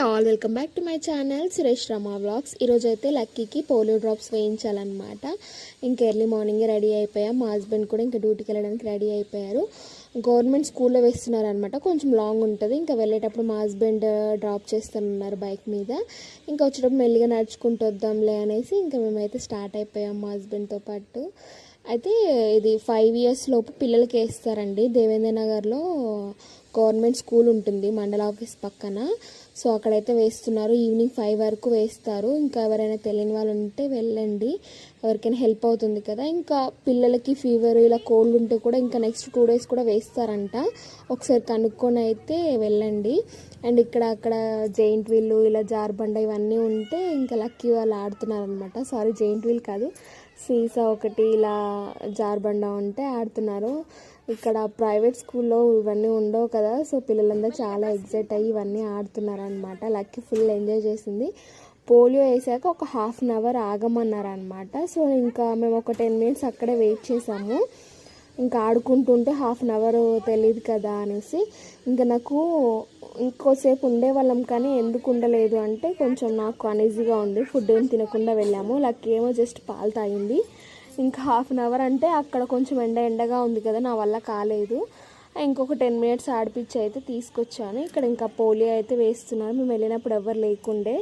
All welcome back to my channel Suresh Rama vlogs. ఈరోజు అయితే లక్కీకి polio drops వేయించాలన్నమాట. ఇంకా early మార్నింగే రెడీ అయిపోయాం. మా హస్బెండ్ కూడా ఇంకా డ్యూటీకి వెళ్ళడానికి రెడీ అయిపోయారు. గవర్నమెంట్ స్కూల్లో వేస్తున్నారనమాట. కొంచెం లాంగ్ ఉంటుంది. ఇంకా వెళ్ళేటప్పుడు మా హస్బెండ్ డ్రాప్ చేస్తున్నారు బైక్ మీద. ఇంకా వచ్చేటప్పుడు మెల్లిగా నడుచుకుంటూ వద్దాంలే అనేసి ఇంకా మేమైతే స్టార్ట్ అయిపోయాం మా హస్బెండ్తో పాటు. అయితే ఇది 5 years లోపు పిల్లలకి వేస్తారండి. దేవేంద్ర నగర్లో గవర్నమెంట్ స్కూల్ ఉంటుంది మండల ఆఫీస్ పక్కన. సో అక్కడైతే వేస్తున్నారు. ఈవినింగ్ 5 వరకు వేస్తారు. ఇంకా ఎవరైనా తెలియని వాళ్ళు ఉంటే వెళ్ళండి, ఎవరికైనా హెల్ప్ అవుతుంది కదా. ఇంకా పిల్లలకి ఫీవర్ ఇలా కోల్డ్ ఉంటే కూడా ఇంకా నెక్స్ట్ 2 days కూడా వేస్తారంట. ఒకసారి కనుక్కొని అయితే వెళ్ళండి. అండ్ అక్కడ జెయింట్ వీల్ ఇలా జార్బండ ఇవన్నీ ఉంటే ఇంకా లక్కీ వాళ్ళు ఆడుతున్నారనమాట. సారీ, జెయింట్ వీల్ కాదు, సీసా ఒకటి ఇలా జార్బండ ఉంటే ఆడుతున్నారు. ఇక్కడ ప్రైవేట్ స్కూల్లో ఇవన్నీ ఉండవు కదా, సో పిల్లలందరూ చాలా ఎగ్జైట్ అయ్యి ఇవన్నీ ఆడుతున్నారు అనమాట. లక్కీ ఫుల్ ఎంజాయ్ చేసింది. పోలియో వేసాక ఒక 1/2 hour ఆగమన్నారు అనమాట. సో ఇంకా మేము ఒక 10 minutes అక్కడే వెయిట్ చేసాము. ఇంకా ఆడుకుంటుంటే 1/2 hour తెలియదు కదా అనేసి ఇంకా నాకు ఇంకోసేపు ఉండేవాళ్ళం, కానీ ఎందుకు ఉండలేదు అంటే కొంచెం నాకు అనీజీగా ఉంది. ఫుడ్ ఏం తినకుండా వెళ్ళాము. లక్కీ ఏమో జస్ట్ పాలు తాగింది. ఇంకా 1/2 hour అంటే అక్కడ కొంచెం ఎండగా ఉంది కదా, నా వల్ల కాలేదు. ఇంకొక 10 minutes ఆడిపించి అయితే తీసుకొచ్చాను. ఇక్కడ ఇంకా పోలియో అయితే వేస్తున్నారు. మేము వెళ్ళినప్పుడు ఎవరు లేకుండే.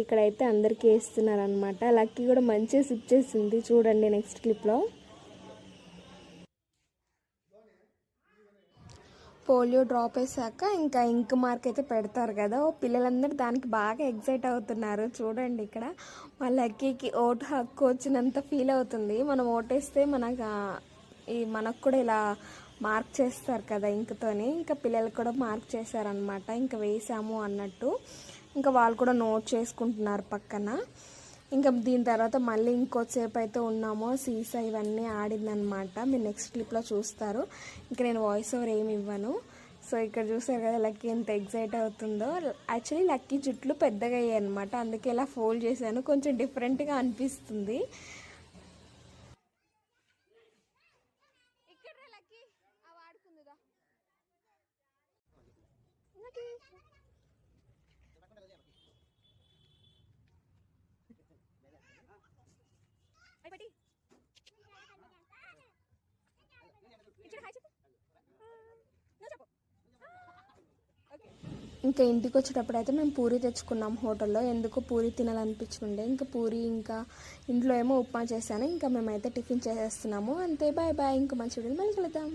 ఇక్కడైతే అందరికీ వేస్తున్నారు అనమాట. లక్కీ కూడా మంచిగా సిప్ చేసింది, చూడండి నెక్స్ట్ క్లిప్లో. పోలియో డ్రాప్ వేసాక ఇంకా ఇంక్ మార్క్ అయితే పెడతారు కదా, పిల్లలందరూ దానికి బాగా ఎగ్జైట్ అవుతున్నారు. చూడండి ఇక్కడ మా లక్కీకి ఓటు హక్కు వచ్చినంత ఫీల్ అవుతుంది. మనం ఓటేస్తే మనకు కూడా ఇలా మార్క్ చేస్తారు కదా ఇంక్తోని. ఇంకా పిల్లలకు కూడా మార్క్ చేశారనమాట. ఇంకా వేసాము అన్నట్టు ఇంకా వాళ్ళు కూడా నోట్ చేసుకుంటున్నారు పక్కన. ఇంకా దీని తర్వాత మళ్ళీ ఇంకోసేపు అయితే ఉన్నామో, సీసా ఇవన్నీ ఆడిందనమాట. మీరు నెక్స్ట్ క్లిప్లో చూస్తారు. ఇంకా నేను వాయిస్ ఓవర్ ఏమి ఇవ్వను. సో ఇక్కడ చూసారు కదా లక్కీ ఎంత ఎగ్జైట్ అవుతుందో. యాక్చువల్లీ లక్కీ జుట్లు పెద్దగా అయ్యాయి అనమాట, అందుకే ఇలా ఫోల్డ్ చేశాను. కొంచెం డిఫరెంట్గా అనిపిస్తుంది. ఇంకా ఇంటికి వచ్చేటప్పుడు అయితే మేము పూరి తెచ్చుకున్నాం హోటల్లో. ఎందుకు పూరి తినాలనిపించుండే. ఇంకా పూరి, ఇంకా ఇంట్లో ఏమో ఉప్మా చేశాను. ఇంకా మేమైతే టిఫిన్ చేసేస్తున్నాము. అంతే, బాయ్ బాయ్. ఇంకా మంచి వీడియో మళ్ళీ కలుద్దాం.